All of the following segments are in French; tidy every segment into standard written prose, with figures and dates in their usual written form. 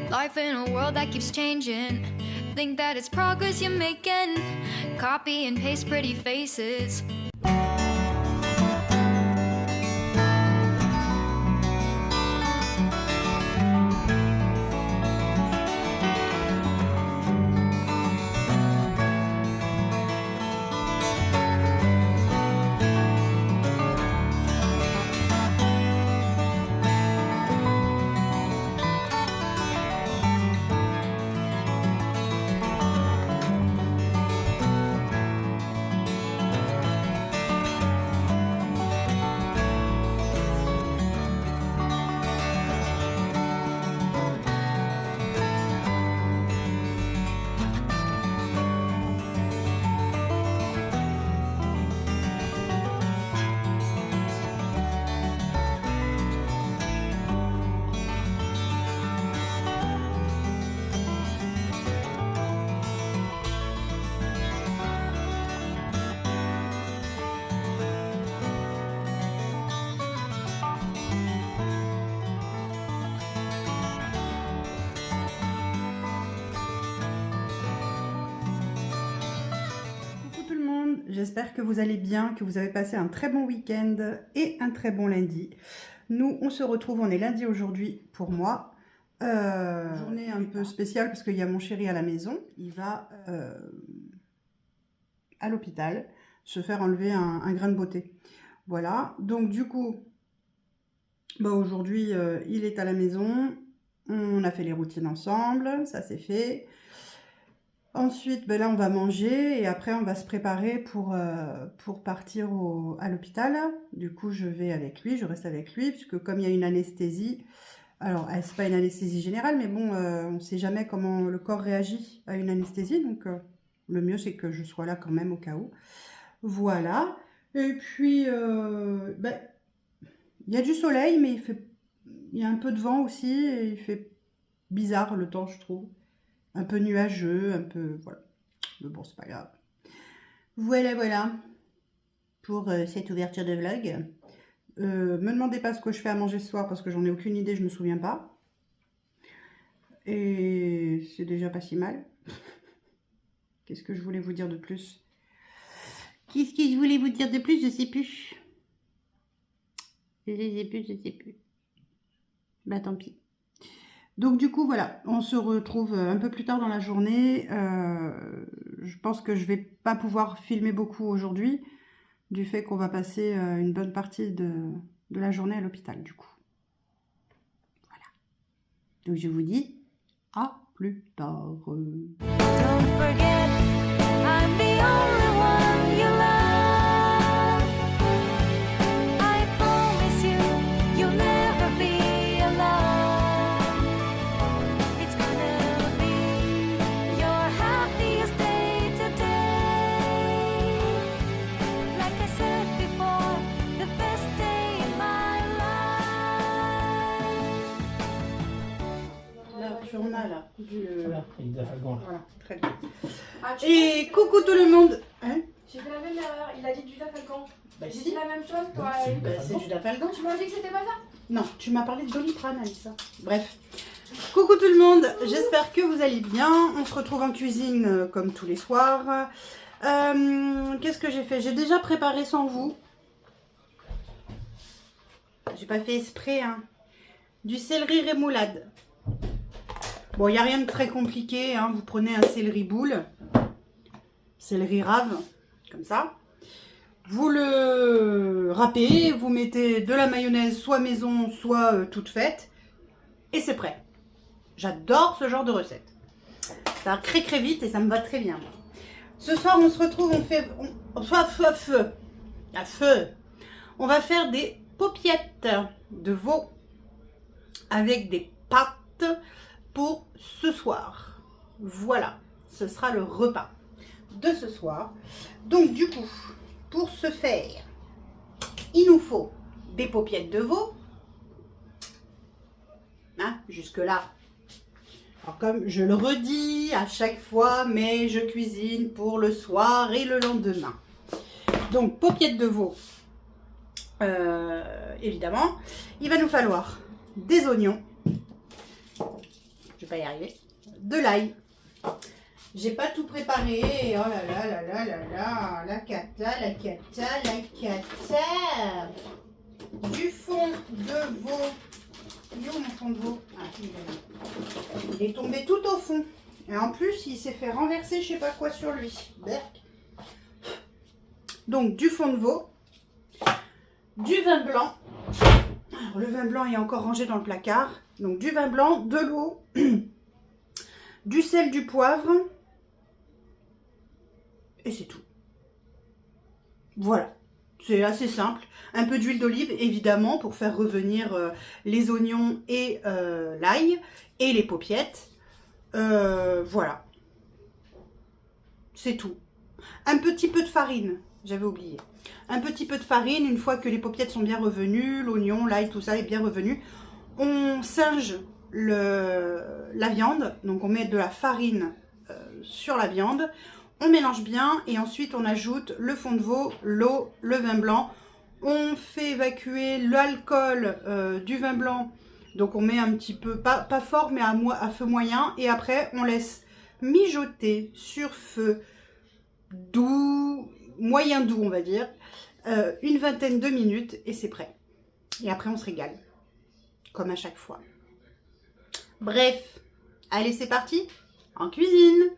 Life in a world that keeps changing. Think that it's progress you're making. Copy and paste pretty faces. J'espère que vous allez bien, que vous avez passé un très bon week-end et un très bon lundi. Nous, on se retrouve, on est lundi aujourd'hui pour moi. Journée un peu spéciale parce qu'il y a mon chéri à la maison. Il va à l'hôpital se faire enlever un grain de beauté. Voilà, donc du coup, bah aujourd'hui, il est à la maison. On a fait les routines ensemble, ça c'est fait. Ensuite, ben là, on va manger et après, on va se préparer pour partir à l'hôpital. Du coup, je vais avec lui, je reste avec lui, puisque comme il y a une anesthésie, alors, c'est pas une anesthésie générale, mais bon, on ne sait jamais comment le corps réagit à une anesthésie. Donc, le mieux, c'est que je sois là quand même au cas où. Voilà. Et puis, ben, il y a du soleil, mais il y a un peu de vent aussi et il fait bizarre le temps, je trouve. Un peu nuageux, un peu... Voilà. Mais bon, c'est pas grave. Voilà, voilà. Pour cette ouverture de vlog. Me demandez pas ce que je fais à manger ce soir parce que j'en ai aucune idée, je me souviens pas. Et c'est déjà pas si mal. Qu'est-ce que je voulais vous dire de plus? Qu'est-ce que je voulais vous dire de plus? Je sais plus. Je sais plus. Bah tant pis. Donc du coup, voilà, on se retrouve un peu plus tard dans la journée. Je pense que je vais pas pouvoir filmer beaucoup aujourd'hui, du fait qu'on va passer une bonne partie de la journée à l'hôpital, du coup. Voilà. Donc je vous dis à plus tard. Don't forget, I'm the only one you love. I promise you, you'll never be alone. It's gonna be your happiest day today. Like I said before, the best day in my life. Là, tu en as là. Voilà, il a fait bon. Voilà, très bien. Ah, Et coucou tout le monde. Hein? j'ai fait la même erreur, il a dit du Dafalgan. Bah J'ai si. dit la même chose, toi. Bah, c'est du Dafalgan. Tu m'as dit que c'était pas ça? Non, tu m'as parlé de Doliprane, Alissa. Bref. Coucou tout le monde, j'espère que vous allez bien. On se retrouve en cuisine comme tous les soirs. Qu'est-ce que j'ai fait? J'ai déjà préparé sans vous. J'ai pas fait exprès, hein. Du céleri rémoulade. Bon, il n'y a rien de très compliqué, hein. Vous prenez un céleri boule, céleri rave, comme ça. Vous le râpez, vous mettez de la mayonnaise, soit maison, soit toute faite. Et c'est prêt. J'adore ce genre de recette. Ça va très vite et ça me va très bien. Ce soir, on se retrouve, on va faire des paupiettes de veau avec des pâtes pour ce soir. Voilà, ce sera le repas de ce soir. Donc du coup, pour ce faire, il nous faut des paupiettes de veau. Hein, jusque là. Alors comme je le redis à chaque fois, mais je cuisine pour le soir et le lendemain. Donc paupiettes de veau, évidemment. Il va nous falloir des oignons. je vais pas y arriver, de l'ail. J'ai pas tout préparé. Oh là là là là là là. La cata, la cata, la cata. Du fond de veau. Il est où mon fond de veau? Ah, il est tombé tout au fond. Et en plus, il s'est fait renverser je sais pas quoi sur lui. Berk. Donc, du fond de veau. Du vin blanc. Alors, le vin blanc est encore rangé dans le placard. Donc, du vin blanc, de l'eau, du sel, du poivre. Et c'est tout. Voilà. C'est assez simple. Un peu d'huile d'olive, évidemment, pour faire revenir les oignons et l'ail et les paupiettes. Voilà. C'est tout. Un petit peu de farine, j'avais oublié. Un petit peu de farine, une fois que les paupiettes sont bien revenues, l'oignon, l'ail, tout ça est bien revenu. On singe la viande, donc on met de la farine sur la viande. On mélange bien et ensuite on ajoute le fond de veau, l'eau, le vin blanc. On fait évacuer l'alcool du vin blanc. Donc on met un petit peu, pas fort mais à feu moyen. Et après on laisse mijoter sur feu doux, moyen doux on va dire. Une vingtaine de minutes et c'est prêt. Et après on se régale. Comme à chaque fois. Bref, allez c'est parti en cuisine.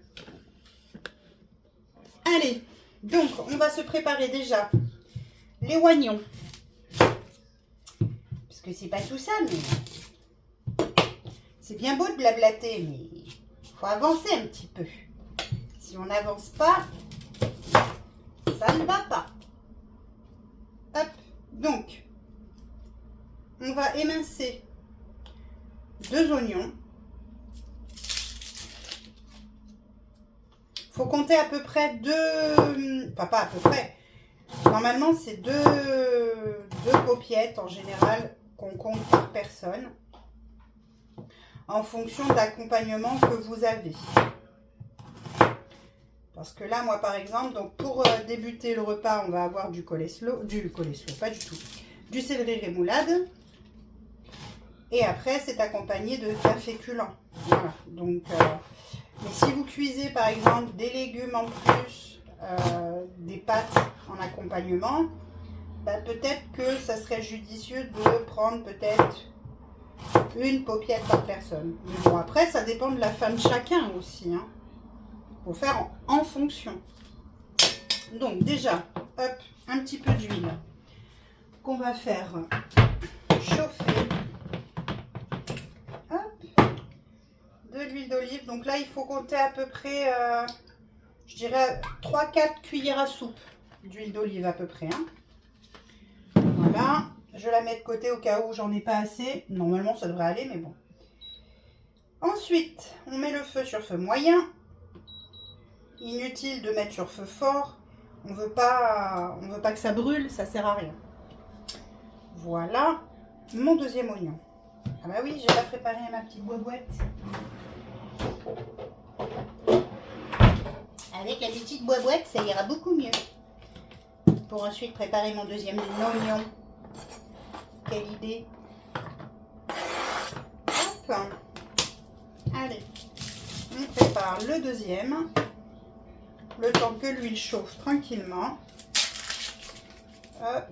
Allez, donc on va se préparer déjà les oignons. Parce que c'est pas tout ça, mais c'est bien beau de blablater, mais il faut avancer un petit peu. Si on n'avance pas, ça ne va pas. Hop, donc on va émincer 2 oignons. Faut compter à peu près 2, enfin pas à peu près, normalement c'est 2 paupiettes en général qu'on compte par personne en fonction de l'accompagnement que vous avez. Parce que là moi par exemple, donc pour débuter le repas on va avoir du coleslaw, pas du tout, du céleri rémoulade et après c'est accompagné d'un féculent. Voilà, donc... mais si vous cuisez par exemple des légumes en plus, des pâtes en accompagnement, bah, peut-être que ça serait judicieux de prendre peut-être une paupiette par personne. Mais bon après ça dépend de la faim de chacun aussi. Hein. Faut faire en fonction. Donc déjà, hop, un petit peu d'huile qu'on va faire chauffer. De l'huile d'olive, donc là il faut compter à peu près je dirais 3-4 cuillères à soupe d'huile d'olive à peu près hein. Voilà, je la mets de côté au cas où j'en ai pas assez, normalement ça devrait aller mais bon. Ensuite on met le feu sur feu moyen, inutile de mettre sur feu fort, on veut pas que ça brûle, ça sert à rien. Voilà mon deuxième oignon. Ah bah oui, j'ai pas préparé ma petite boîte. Avec la petite boîte, ça ira beaucoup mieux. Pour ensuite préparer mon deuxième oignon. Quelle idée. Hop. Allez. On prépare le deuxième. Le temps que l'huile chauffe tranquillement. Hop.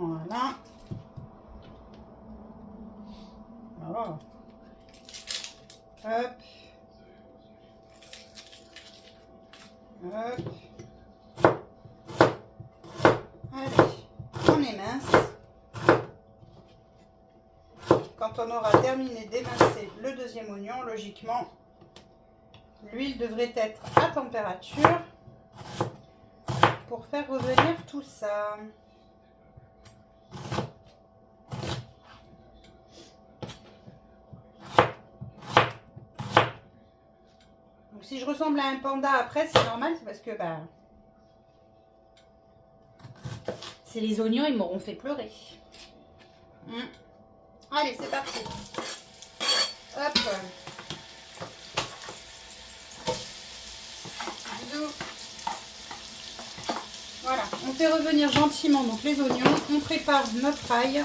Voilà. Oh. Hop. Hop. Allez, on émince. Quand on aura terminé d'émincer le deuxième oignon, logiquement, l'huile devrait être à température pour faire revenir tout ça. Donc, si je ressemble à un panda après, c'est normal, c'est parce que bah, c'est les oignons, ils m'auront fait pleurer. Allez, c'est parti. Hop. on fait revenir gentiment donc les oignons. On prépare notre ail.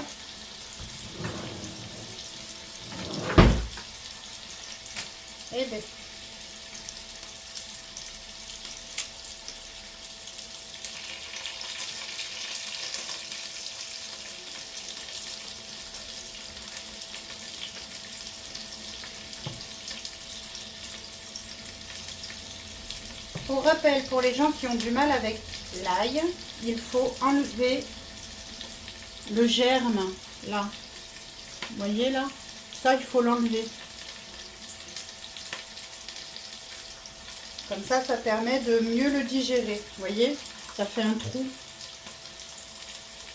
Et bien. Pour rappel, pour les gens qui ont du mal avec l'ail, il faut enlever le germe, là. Vous voyez là? Ça, il faut l'enlever. Comme ça permet de mieux le digérer. Vous voyez? Ça fait un trou.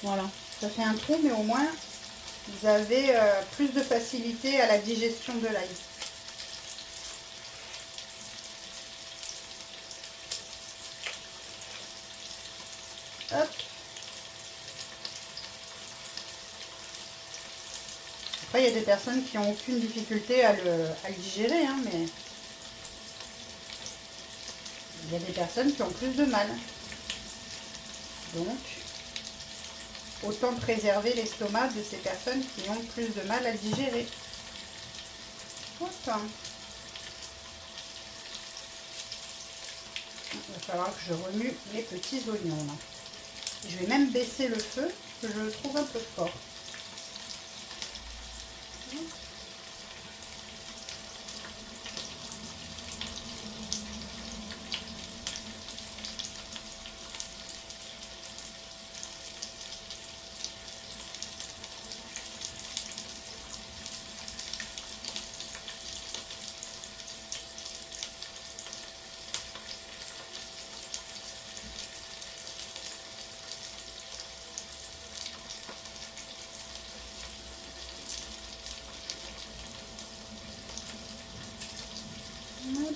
Voilà. Ça fait un trou, mais au moins, vous avez plus de facilité à la digestion de l'ail. Hop. Après, il y a des personnes qui n'ont aucune difficulté à le digérer, hein, mais il y a des personnes qui ont plus de mal. Donc, autant préserver l'estomac de ces personnes qui ont plus de mal à le digérer. Voilà. Il va falloir que je remue les petits oignons là. Je vais même baisser le feu, parce que je le trouve un peu fort.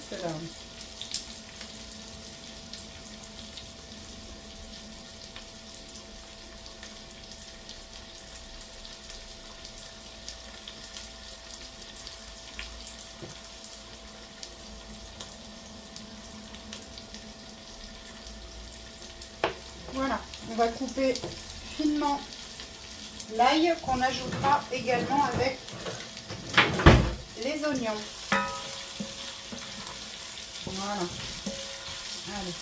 Là. Voilà, on va couper finement l'ail qu'on ajoutera également avec les oignons. Voilà. Allez.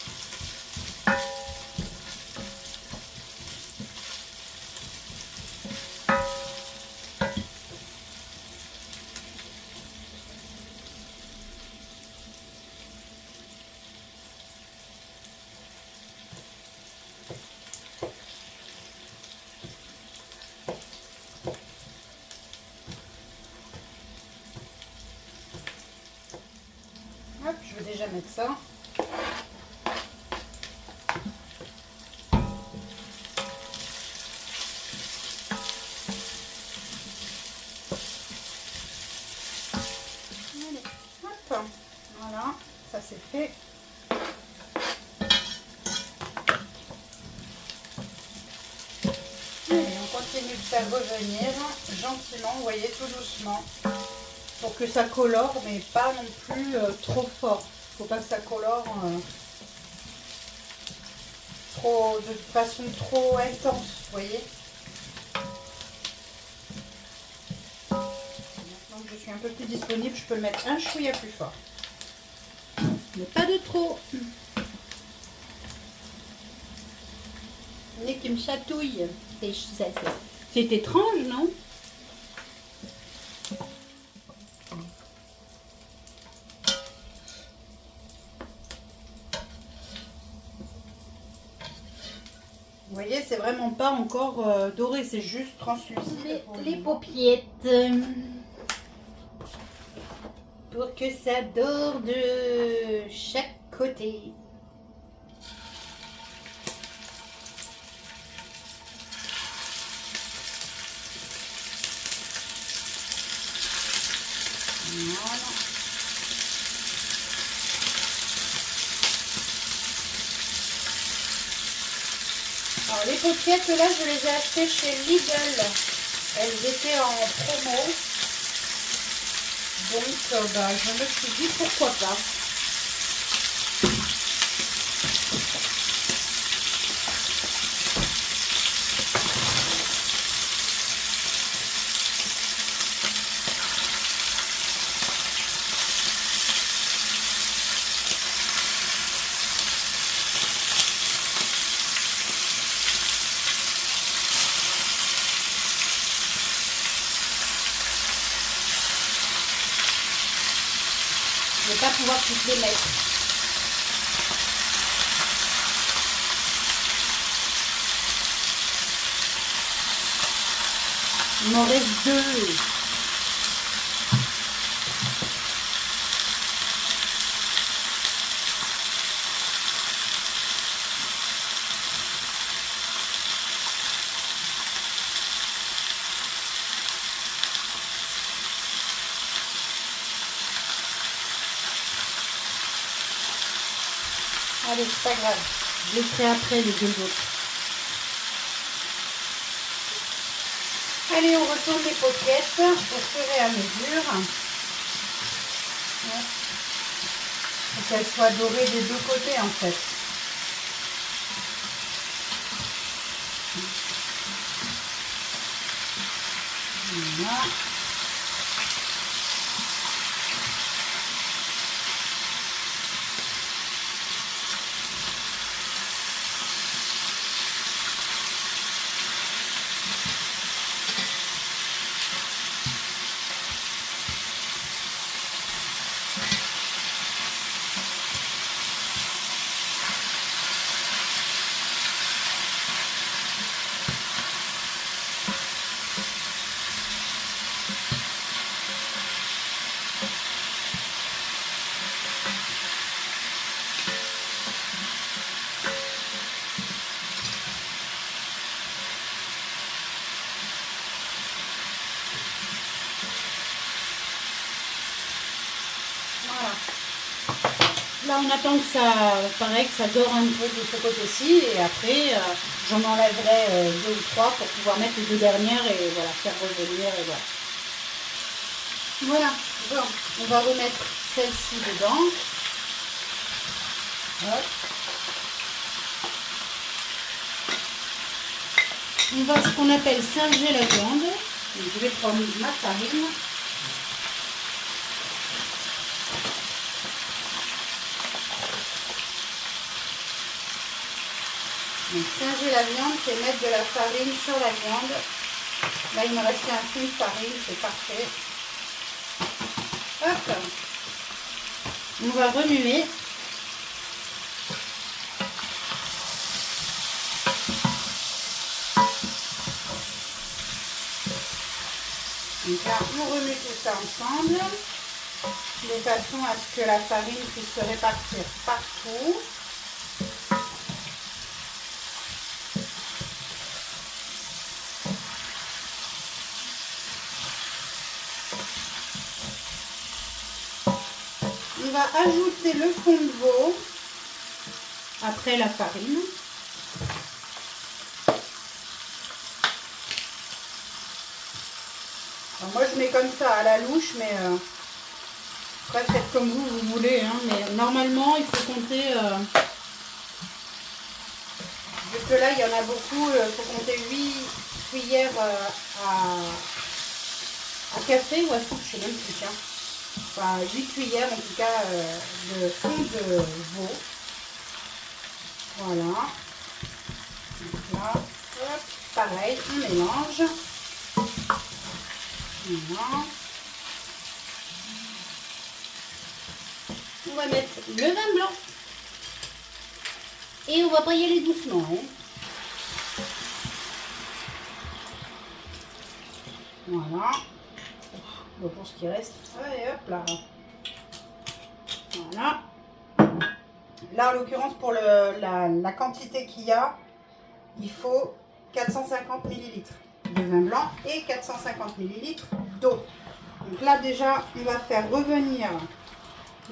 Hop, je vais déjà mettre ça. Allez, hop, voilà, ça c'est fait. Allez, on continue de faire revenir gentiment, vous voyez, tout doucement. Pour que ça colore, mais pas non plus trop fort. Il ne faut pas que ça colore de façon trop intense, vous voyez. Maintenant que je suis un peu plus disponible, je peux le mettre un chouïa plus fort. Mais pas de trop. Le nez qui me chatouille. C'est étrange, non? Vous voyez, c'est vraiment pas encore doré, c'est juste translucide. Les paupiettes. Pour que ça dore de chaque côté. Voilà. Alors les paupiettes là, je les ai achetées chez Lidl. Elles étaient en promo. Donc je me suis dit pourquoi pas. pas pouvoir toutes les mettre. Il m'en reste 2. Allez, c'est pas grave. Je les ferai après les 2 autres. Allez, on retourne les poquettes au fur et à mesure. Pour qu'elles soient dorées des 2 côtés en fait. Voilà. Là, on attend que ça, pareil, que ça dore un peu de ce côté-ci. Et après, j'en enlèverai 2 ou 3 pour pouvoir mettre les 2 dernières et voilà, faire revenir. Et voilà. Voilà. Bon, on va remettre celle-ci dedans. Hop. On va ce qu'on appelle singer la viande. Donc, je vais prendre ma farine. Donc, singer la viande, c'est mettre de la farine sur la viande. Là, il me restait un peu de farine, c'est parfait. Hop. On va remuer. Donc là, on remue tout ça ensemble, de façon à ce que la farine puisse se répartir partout. On va ajouter le fond de veau après la farine. Alors moi je mets comme ça à la louche, mais après faites comme vous voulez, hein, mais normalement il faut compter, vu que là il y en a beaucoup, il faut compter 8 cuillères à café ou à soupe, je sais même plus. Hein. Enfin 8 cuillères en tout cas de fond de veau. Voilà. Donc là, hop, pareil, on mélange. Voilà. On va mettre le vin blanc. Et on va pas y aller doucement. Hein. Voilà. Bon, pour ce qui reste. Allez, hop là. Voilà. Là, en l'occurrence, pour la quantité qu'il y a, il faut 450 ml de vin blanc et 450 ml d'eau. Donc là, déjà, on va faire revenir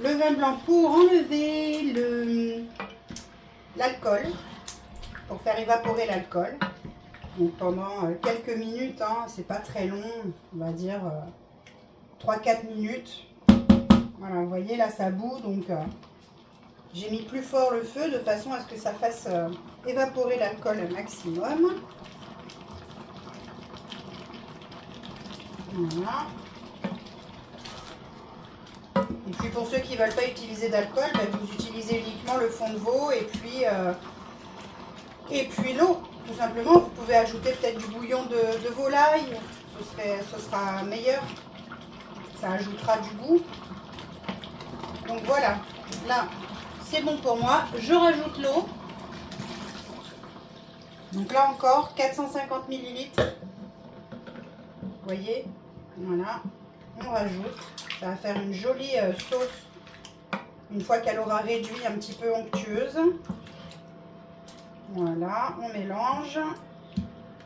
le vin blanc pour enlever l'alcool, pour faire évaporer l'alcool. Donc pendant quelques minutes, hein, c'est pas très long, on va dire 3-4 minutes. Voilà, vous voyez là ça bout, donc j'ai mis plus fort le feu de façon à ce que ça fasse évaporer l'alcool au maximum. Voilà. Et puis pour ceux qui ne veulent pas utiliser d'alcool, ben vous utilisez uniquement le fond de veau et puis l'eau. Tout simplement, vous pouvez ajouter peut-être du bouillon de volaille, ce sera meilleur, ça ajoutera du goût. Donc voilà, là c'est bon pour moi. Je rajoute l'eau. Donc là encore 450 ml. Vous voyez, voilà, on rajoute. Ça va faire une jolie sauce une fois qu'elle aura réduit un petit peu onctueuse. Voilà, on mélange.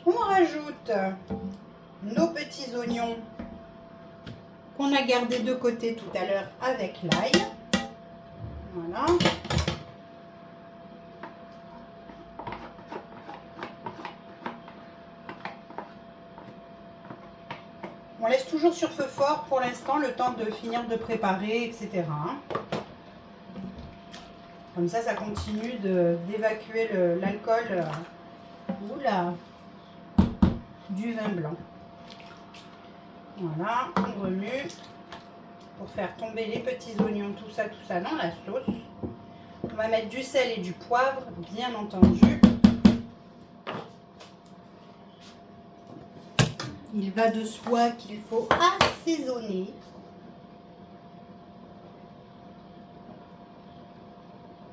On rajoute nos petits oignons qu'on a gardés de côté tout à l'heure avec l'ail. Voilà. On laisse toujours sur feu fort pour l'instant, le temps de finir de préparer, etc. Comme ça continue d'évacuer l'alcool du vin blanc. Voilà, on remue pour faire tomber les petits oignons, tout ça dans la sauce. On va mettre du sel et du poivre, bien entendu. Il va de soi qu'il faut assaisonner.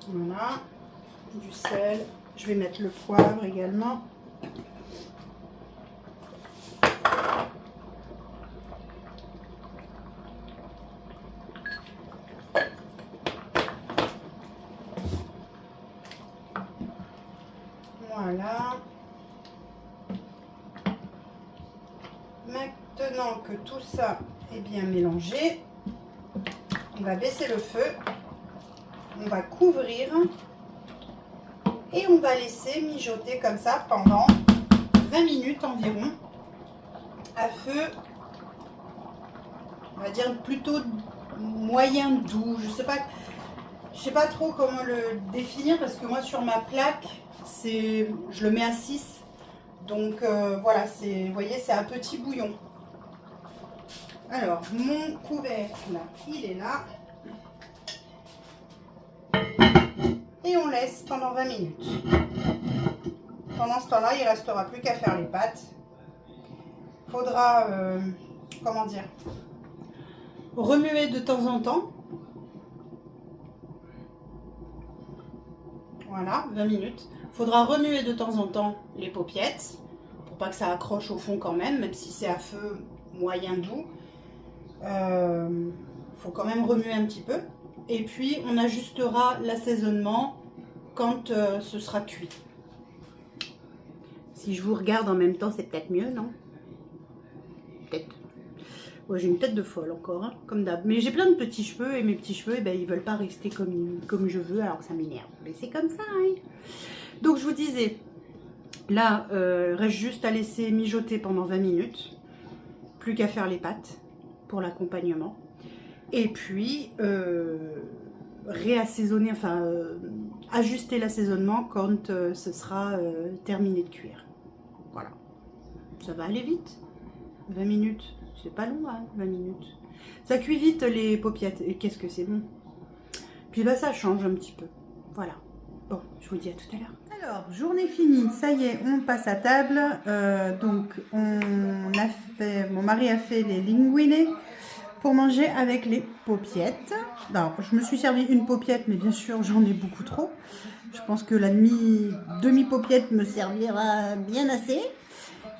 Voilà, du sel. Je vais mettre le poivre également. Voilà. Maintenant que tout ça est bien mélangé, on va baisser le feu, on va couvrir et on va laisser mijoter comme ça pendant 20 minutes environ à feu, on va dire plutôt moyen doux. Je sais pas trop comment le définir parce que moi sur ma plaque, je le mets à 6. Donc voilà, vous voyez, c'est un petit bouillon. Alors, mon couvercle, il est là. Et on laisse pendant 20 minutes. Pendant ce temps-là, il ne restera plus qu'à faire les pâtes. Faudra, comment dire, remuer de temps en temps. Voilà, 20 minutes. Faudra remuer de temps en temps les paupiettes pour pas que ça accroche au fond quand même si c'est à feu moyen doux. Faut quand même remuer un petit peu. Et puis on ajustera l'assaisonnement quand ce sera cuit. Si je vous regarde en même temps, c'est peut-être mieux, non? Peut-être. Ouais, j'ai une tête de folle encore, hein, comme d'hab. Mais j'ai plein de petits cheveux et mes petits cheveux, eh ben, ils veulent pas rester comme je veux, alors ça m'énerve. Mais c'est comme ça, hein. Donc je vous disais, là, reste juste à laisser mijoter pendant 20 minutes. Plus qu'à faire les pâtes pour l'accompagnement. Et puis, réassaisonner, enfin, ajuster l'assaisonnement quand ce sera terminé de cuire. Voilà. Ça va aller vite. 20 minutes. C'est pas long, hein, 20 minutes. Ça cuit vite les paupiettes. Et qu'est-ce que c'est bon. Puis bah, ça change un petit peu. Voilà. Bon, je vous dis à tout à l'heure. Alors, journée finie. Ça y est, on passe à table. Donc, mon mari a fait les linguine pour manger avec les paupiettes. Alors, je me suis servi une paupiette, mais bien sûr, j'en ai beaucoup trop. Je pense que la demi-paupiette me servira bien assez.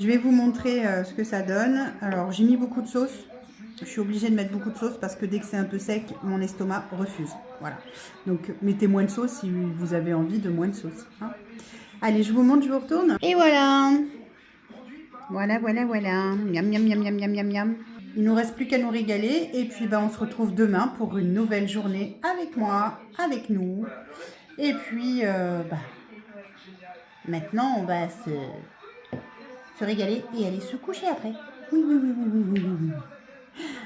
Je vais vous montrer ce que ça donne. Alors, j'ai mis beaucoup de sauce. Je suis obligée de mettre beaucoup de sauce parce que dès que c'est un peu sec, mon estomac refuse. Voilà. Donc, mettez moins de sauce si vous avez envie de moins de sauce. Hein. Allez, je vous montre, je vous retourne. Et voilà. Voilà. Miam, miam, miam, miam, miam, miam, miam. Il ne nous reste plus qu'à nous régaler. Et puis, on se retrouve demain pour une nouvelle journée avec moi, avec nous. Et puis, maintenant, on va se régaler et aller se coucher après. Oui.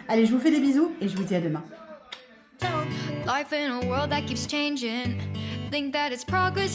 Allez, je vous fais des bisous et je vous dis à demain. Life in a world that keeps changing. Think that it's progress.